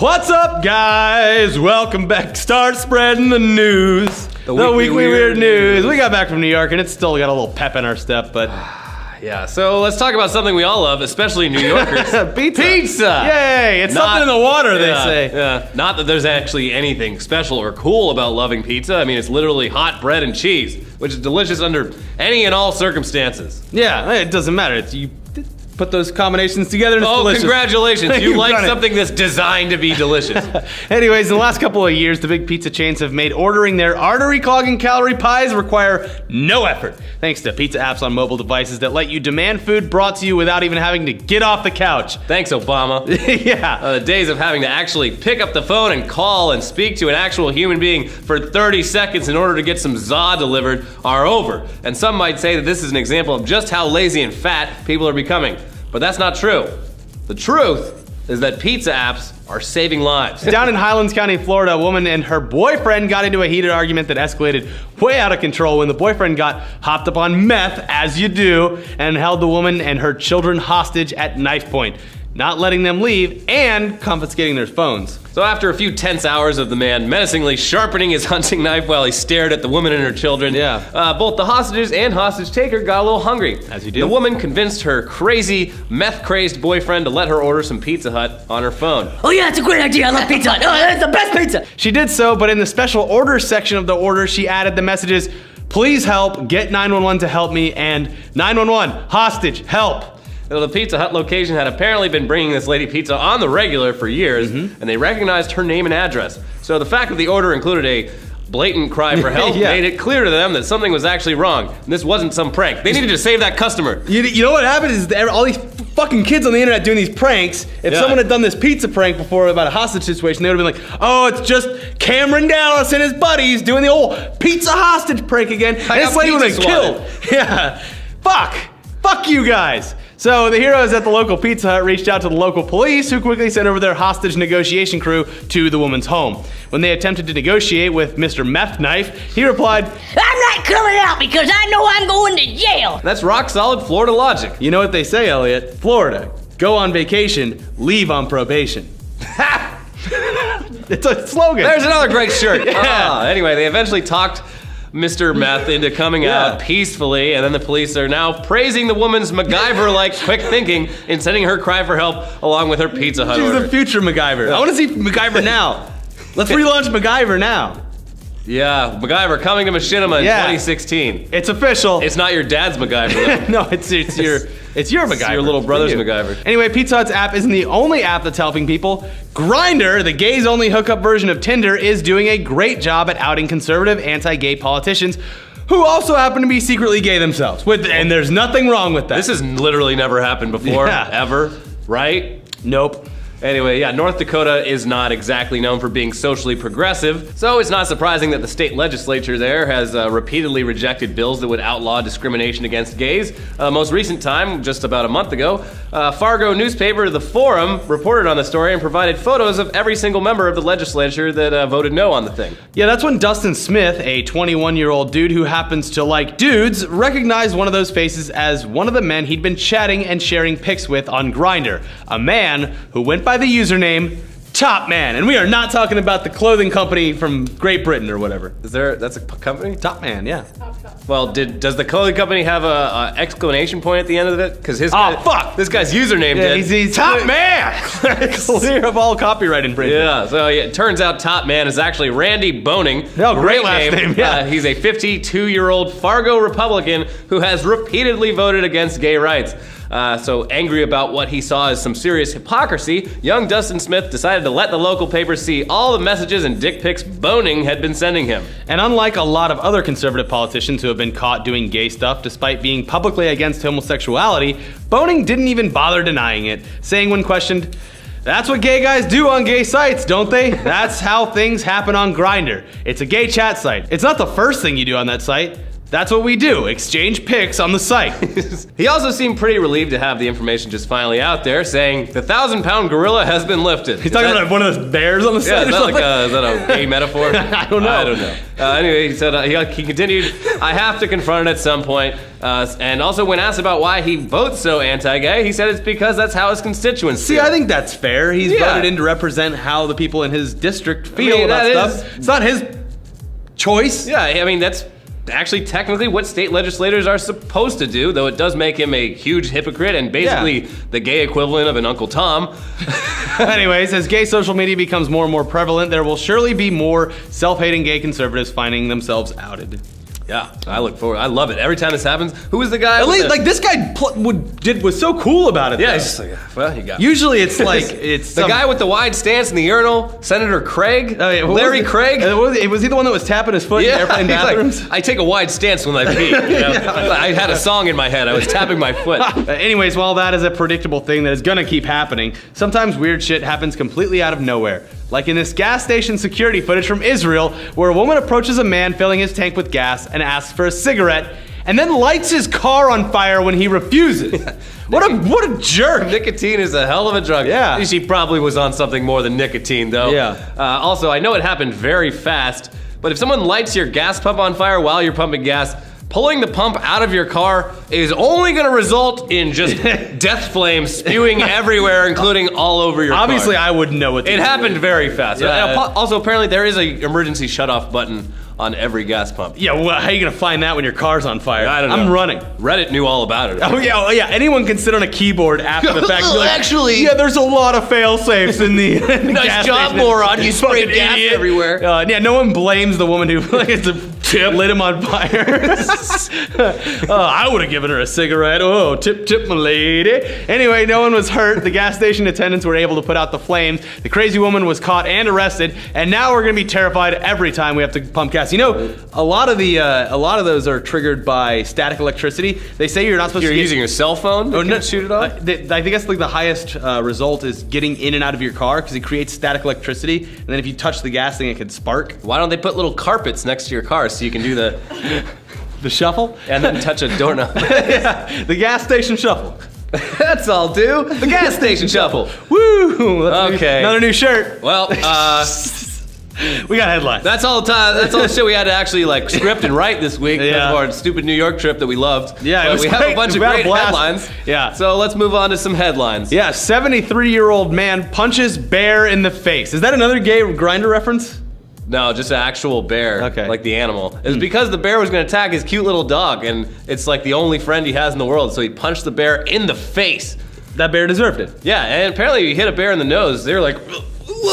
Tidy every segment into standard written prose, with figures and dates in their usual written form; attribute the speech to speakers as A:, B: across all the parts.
A: What's up, guys? Welcome back. Start spreading the news. The weekly weird news. We got back from New York, and it's still got a little pep in our step, but...
B: Yeah, so let's talk about something we all love, especially New Yorkers.
A: Pizza.
B: Pizza!
A: Yay! It's something in the water, they say.
B: Yeah, not that there's actually anything special or cool about loving pizza. I mean, it's literally hot bread and cheese, which is delicious under any and all circumstances.
A: Yeah, it doesn't matter. You put those combinations together and it's delicious.
B: Congratulations. You like something that's designed to be delicious.
A: Anyways, in the last couple of years, the big pizza chains have made ordering their artery-clogging calorie pies require no effort, thanks to pizza apps on mobile devices that let you demand food brought to you without even having to get off the couch.
B: Thanks, Obama.
A: Yeah.
B: The days of having to actually pick up the phone and call and speak to an actual human being for 30 seconds in order to get some za delivered are over. And some might say that this is an example of just how lazy and fat people are becoming. But that's not true. The truth is that pizza apps are saving lives.
A: Down in Highlands County, Florida, a woman and her boyfriend got into a heated argument that escalated way out of control when the boyfriend got hopped up on meth, as you do, and held the woman and her children hostage at knife point, not letting them leave and confiscating their phones.
B: So after a few tense hours of the man menacingly sharpening his hunting knife while he stared at the woman and her children, both the hostages and hostage taker got a little hungry.
A: As you do.
B: The woman convinced her crazy, meth-crazed boyfriend to let her order some Pizza Hut on her phone.
C: Oh yeah, it's a great idea. I love Pizza Hut. Oh, that's the best pizza.
A: She did so, but in the special orders section of the order, she added the messages, "Please help, get 911 to help me," and 911, hostage, help.
B: The Pizza Hut location had apparently been bringing this lady pizza on the regular for years, and they recognized her name and address. So the fact that the order included a blatant cry for help made it clear to them that something was actually wrong. And this wasn't some prank. They needed to save that customer.
A: You know what happened is that all these fucking kids on the internet doing these pranks, if someone had done this pizza prank before about a hostage situation, they would have been like, oh, it's just Cameron Dallas and his buddies doing the old pizza hostage prank again. And this lady would have been killed. Yeah. Fuck you guys. So the heroes at the local Pizza Hut reached out to the local police, who quickly sent over their hostage negotiation crew to the woman's home. When they attempted to negotiate with Mr. Meth Knife, he replied,
C: I'm not coming out because I know I'm going to jail.
B: That's rock solid Florida logic.
A: You know what they say, Elliot? Florida, go on vacation, leave on probation. It's a slogan.
B: There's another great shirt. Anyway, they eventually talked Mr. Meth into coming out peacefully, and then the police are now praising the woman's MacGyver-like quick thinking in sending her cry for help along with her Pizza Hut order.
A: She's the future MacGyver. I want to see MacGyver now. Let's relaunch MacGyver now.
B: Yeah, MacGyver coming to Machinima in 2016.
A: It's official.
B: It's not your dad's MacGyver, though.
A: No, it's your MacGyver.
B: It's your little brother's MacGyver.
A: Anyway, Pizza Hut's app isn't the only app that's helping people. Grindr, the gays-only hookup version of Tinder, is doing a great job at outing conservative, anti-gay politicians who also happen to be secretly gay themselves. And there's nothing wrong with that.
B: This has literally never happened before, ever, right?
A: Nope.
B: Anyway, North Dakota is not exactly known for being socially progressive, so it's not surprising that the state legislature there has repeatedly rejected bills that would outlaw discrimination against gays. Most recent time, just about a month ago, Fargo newspaper The Forum reported on the story and provided photos of every single member of the legislature that voted no on the thing.
A: Yeah, that's when Dustin Smith, a 21-year-old dude who happens to like dudes, recognized one of those faces as one of the men he'd been chatting and sharing pics with on Grindr, a man who went by the username Top Man, and we are not talking about the clothing company from Great Britain or whatever.
B: That's a company?
A: Top Man, yeah.
B: Well, does the clothing company have a exclamation point at the end of it? Because this guy's username did.
A: He's Top Man. Clear of all copyright infringement.
B: Yeah. So it turns out Top Man is actually Randy Boning.
A: Oh, great last name. Yeah.
B: He's a 52-year-old Fargo Republican who has repeatedly voted against gay rights. So angry about what he saw as some serious hypocrisy, young Dustin Smith decided to let the local papers see all the messages and dick pics Boning had been sending him.
A: And unlike a lot of other conservative politicians who have been caught doing gay stuff despite being publicly against homosexuality, Boning didn't even bother denying it, saying when questioned, "That's what gay guys do on gay sites, don't they? That's how things happen on Grindr. It's a gay chat site. It's not the first thing you do on that site. That's what we do, exchange pics on the site.
B: He also seemed pretty relieved to have the information just finally out there, saying the 1,000-pound gorilla has been lifted.
A: He's talking about one of those bears on the site.
B: Yeah, is that a gay metaphor?
A: I don't know.
B: Anyway, he said he continued, I have to confront it at some point. And also when asked about why he votes so anti-gay, he said it's because that's how his constituents
A: See,
B: feel.
A: I think that's fair. He's voted in to represent how the people in his district feel about stuff. It's not his choice.
B: Yeah, I mean, that's actually technically what state legislators are supposed to do, though it does make him a huge hypocrite and basically the gay equivalent of an Uncle Tom.
A: Anyways, as gay social media becomes more and more prevalent, there will surely be more self-hating gay conservatives finding themselves outed.
B: Yeah, I look forward. I love it. Every time this happens, who is the guy?
A: At least, like, this guy was so cool about it.
B: Yeah,
A: though.
B: he's just like, well, you got
A: Usually it's like, it's
B: the guy with the wide stance in the urinal, Senator Craig, Larry Craig.
A: Was he the one that was tapping his foot in airplane bathrooms?
B: Like, I take a wide stance when I pee. You know? I had a song in my head. I was tapping my foot.
A: Anyways, while that is a predictable thing that is gonna keep happening, sometimes weird shit happens completely out of nowhere. Like in this gas station security footage from Israel, where a woman approaches a man filling his tank with gas and asks for a cigarette, and then lights his car on fire when he refuses. What a jerk!
B: Nicotine is a hell of a drug.
A: Yeah.
B: She probably was on something more than nicotine, though.
A: Yeah.
B: Also, I know it happened very fast, but if someone lights your gas pump on fire while you're pumping gas, pulling the pump out of your car is only going to result in just death flames spewing everywhere, including all over your car.
A: Obviously, I wouldn't know what to do.
B: It happened very fast.
A: Yeah.
B: Also, apparently, there is an emergency shutoff button on every gas pump.
A: Yeah, well, how are you going to find that when your car's on fire?
B: I don't know.
A: I'm running.
B: Reddit knew all about it.
A: Oh yeah. Anyone can sit on a keyboard after the fact and be like,
B: actually,
A: yeah, there's a lot of fail-safes in the
B: nice
A: gas
B: job,
A: station.
B: moron. You sprayed gas everywhere.
A: Yeah, no one blames the woman who lit him on fire. I would have given her a cigarette. Oh, tip, my lady. Anyway, no one was hurt. The gas station attendants were able to put out the flames. The crazy woman was caught and arrested, and now we're gonna be terrified every time we have to pump gas. You know, a lot of those are triggered by static electricity. They say you're not supposed to.
B: You're using your cell phone?
A: Oh, no,
B: shoot it off?
A: I think that's like the highest result is getting in and out of your car because it creates static electricity, and then if you touch the gas thing, it could spark.
B: Why don't they put little carpets next to your car so you can do
A: the shuffle
B: and then touch a doorknob?
A: Yeah, the gas station shuffle.
B: That's all, do. The gas station shuffle.
A: Woo!
B: Okay.
A: Another new shirt.
B: Well,
A: we got headlines.
B: That's all the time. That's all the shit we had to actually like script and write this week because of our stupid New York trip that we loved.
A: Yeah,
B: but we have a bunch of great headlines.
A: Yeah.
B: So let's move on to some headlines.
A: Yeah, 73-year-old man punches bear in the face. Is that another gay Grindr reference?
B: No, just an actual bear,
A: okay.
B: Like the animal. It was because the bear was going to attack his cute little dog, and it's like the only friend he has in the world, so he punched the bear in the face.
A: That bear deserved it.
B: Yeah, and apparently you hit a bear in the nose, they're like...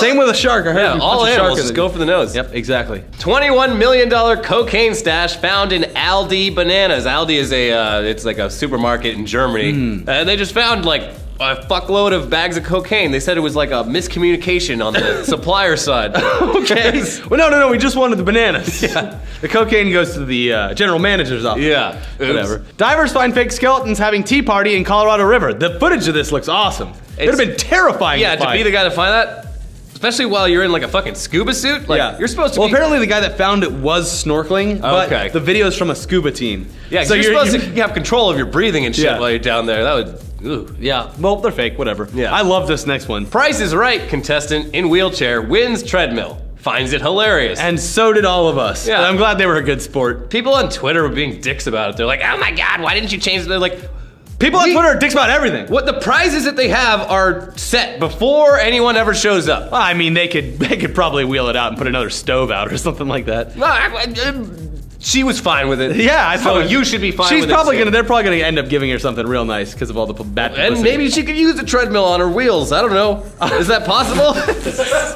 A: Same with a shark. I heard
B: yeah, all animals just go for the nose.
A: Yep, exactly.
B: $21 million cocaine stash found in Aldi bananas. Aldi is it's like a supermarket in Germany. And they just found like a fuckload of bags of cocaine. They said it was like a miscommunication on the supplier side.
A: Okay. Well, no, we just wanted the bananas. Yeah. The cocaine goes to the general manager's office.
B: Yeah.
A: Whatever. Divers find fake skeletons having tea party in Colorado River. The footage of this looks awesome. It would have been terrifying
B: to be the guy to find that. Especially while you're in like a fucking scuba suit. Like, you're supposed to
A: Well, apparently the guy that found it was snorkeling, but the video's from a scuba team.
B: Yeah, so you're supposed to have control of your breathing and shit while you're down there. That would, ooh.
A: Yeah, well, they're fake, whatever. Yeah. I love this next one.
B: Price is Right contestant in wheelchair wins treadmill. Finds it hilarious.
A: And so did all of us. Yeah. I'm glad they were a good sport.
B: People on Twitter were being dicks about it. They're like, oh my God, why didn't you change it? They're like,
A: people on Twitter are dicks about everything.
B: What the prizes that they have are set before anyone ever shows up.
A: Well, I mean, they could probably wheel it out and put another stove out or something like that.
B: She was fine with it.
A: Yeah,
B: so you should be fine with it.
A: They're probably gonna end up giving her something real nice because of all the bad publicity.
B: And maybe she could use a treadmill on her wheels. I don't know. Is that possible?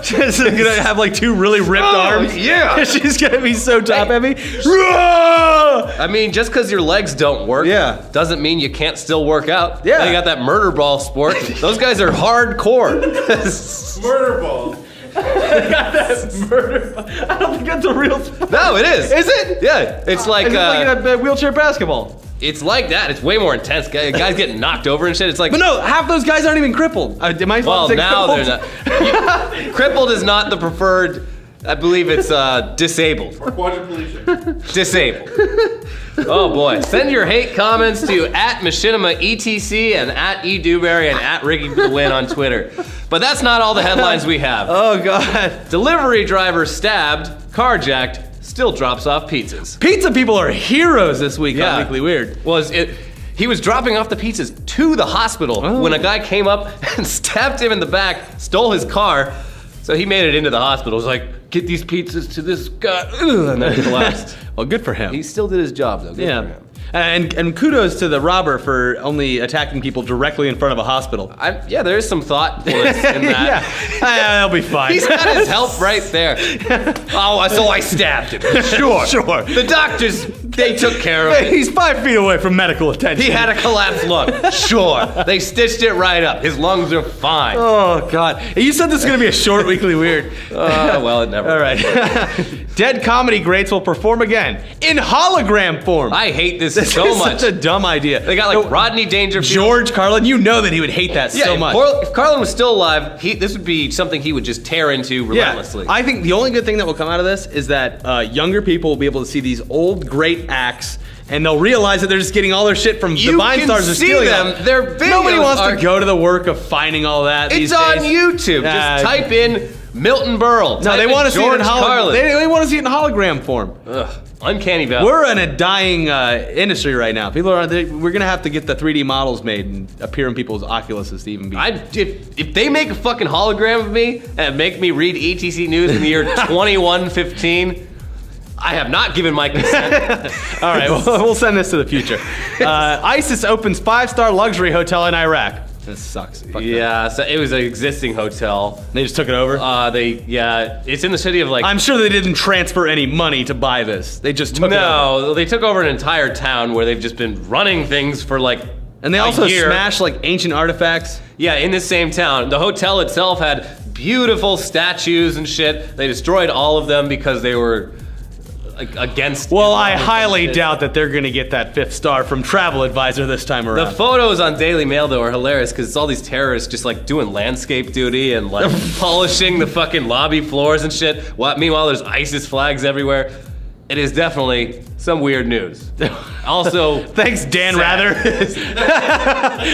A: She's gonna have like two really ripped arms.
B: Yeah.
A: She's gonna be so top heavy.
B: I mean, just because your legs don't work doesn't mean you can't still work out.
A: Yeah.
B: You got that murder ball sport. Those guys are hardcore.
D: Murder ball.
A: I don't think that's a real sport.
B: No, it is.
A: Is it?
B: Yeah. It's like
A: wheelchair basketball.
B: It's like that. It's way more intense. Guys getting knocked over and shit. It's like.
A: But no, half those guys aren't even crippled. Am I supposed to say
B: now
A: crippled?
B: they're not. Crippled is not the preferred I believe it's disabled.
D: Or quadriplegic.
B: Disabled. Oh boy. Send your hate comments to @MachinimaETC and @eDewberry and @RickyTheWin on Twitter. But that's not all the headlines we have.
A: Oh God.
B: Delivery driver stabbed, carjacked, still drops off pizzas.
A: Pizza people are heroes this week
B: Yeah.
A: on Weekly Weird.
B: He was dropping off the pizzas to the hospital when a guy came up and stabbed him in the back, stole his car. So he made it into the hospital. He was like, get these pizzas to this guy, and then he collapsed.
A: Well, good for him.
B: He still did his job though. Good for him.
A: And kudos to the robber for only attacking people directly in front of a hospital.
B: Yeah, there is some thoughtfulness in that.
A: That'll be fine.
B: He's got his help right there. Oh, so I stabbed him. Sure.
A: Sure.
B: The doctors, they took care of it.
A: He's 5 feet away from medical attention.
B: He had a collapsed lung. Sure. They stitched it right up. His lungs are fine.
A: Oh, God. You said this is going to be a short Weekly Weird.
B: Well, it never.
A: All right. Dead comedy greats will perform again in hologram form.
B: I hate this
A: This
B: so
A: is
B: much.
A: such a dumb idea.
B: They got like Rodney Dangerfield.
A: George Carlin, you know that he would hate that so much.
B: If Carlin was still alive, this would be something he would just tear into relentlessly.
A: I think the only good thing that will come out of this is that younger people will be able to see these old great acts, and they'll realize that they're just getting all their shit from the Vine stars are stealing
B: them. Their videos
A: Nobody wants to go to the work of finding all that these
B: It's on
A: days.
B: YouTube. Just type in Milton Berle.
A: No, they want to see it in
B: Carlin.
A: They want to see it in hologram form.
B: Ugh, uncanny valley.
A: We're in a dying industry right now. People are. We're gonna have to get the 3D models made and appear in people's Oculuses to even be.
B: If they make a fucking hologram of me and make me read ETC News in the year 2115, I have not given my consent.
A: All right, we'll send this to the future. ISIS opens 5-star luxury hotel in Iraq. This sucks. Fuck
B: Yeah, so it was an existing hotel.
A: They just took it over?
B: It's in the city of like...
A: I'm sure they didn't transfer any money to buy this. They just took it over.
B: No, they took over an entire town where they've just been running things for like
A: And they also smashed like ancient artifacts.
B: Yeah, in the same town. The hotel itself had beautiful statues and shit. They destroyed all of them because they were against...
A: Well, I highly doubt that they're gonna get that 5th star from Travel Advisor this time around.
B: The photos on Daily Mail, though, are hilarious because it's all these terrorists just like doing landscape duty and like polishing the fucking lobby floors and shit. Meanwhile, there's ISIS flags everywhere. It is definitely some weird news. Also,
A: thanks, Dan Rather.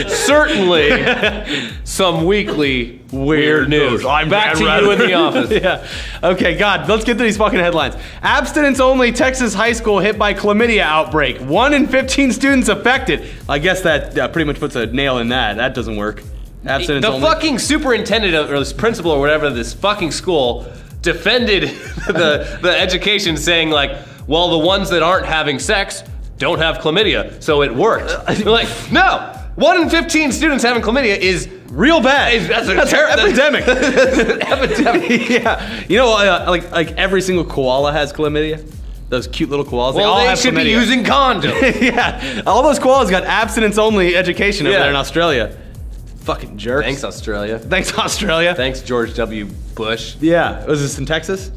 B: Certainly some weekly weird news.
A: I'm
B: back
A: Dan
B: to
A: Rather.
B: you in the office.
A: Yeah. Okay, God, let's get to these fucking headlines. Abstinence-only Texas high school hit by chlamydia outbreak. 1 in 15 students affected. I guess that pretty much puts a nail in that. That doesn't work. Abstinence
B: The
A: only.
B: fucking superintendent or this principal or whatever of this fucking school defended the education, saying like, well, the ones that aren't having sex don't have chlamydia, so it worked. They're like, no, 1 in 15 students having chlamydia is
A: real bad.
B: That's an
A: epidemic.
B: epidemic.
A: Yeah. You know, like every single koala has chlamydia. Those cute little koalas.
B: Well,
A: all
B: they
A: have
B: should
A: chlamydia.
B: be using condoms.
A: Yeah. All those koalas got abstinence-only education over there in Australia. Fucking jerks.
B: Thanks, Australia.
A: Thanks, Australia.
B: Thanks, George W. Bush.
A: Yeah. Was this in Texas?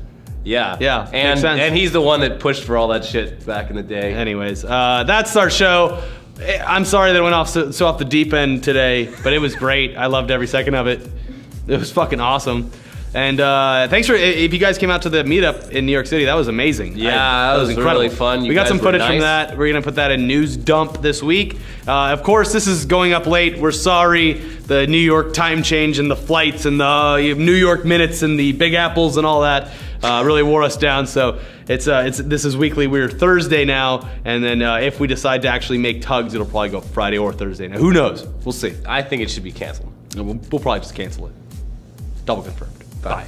B: Yeah.
A: Yeah, makes
B: And
A: sense.
B: and he's the one that pushed for all that shit back in the day.
A: Anyways, that's our show. I'm sorry that it went off so off the deep end today, but it was great. I loved every second of it. It was fucking awesome. And thanks for, if you guys came out to the meetup in New York City, that was amazing.
B: Yeah, that was
A: incredible.
B: really fun.
A: We got some
B: guys were
A: footage from
B: nice.
A: that. We're gonna put that in News Dump this week. Of course, this is going up late. We're sorry. The New York time change and the flights and the New York minutes and the Big Apples and all that really wore us down. So this is Weekly Weird Thursday now, and then if we decide to actually make tugs, it'll probably go Friday or Thursday. Now, who knows? We'll see.
B: I think it should be canceled.
A: We'll probably just cancel it. Double confirmed. Bye.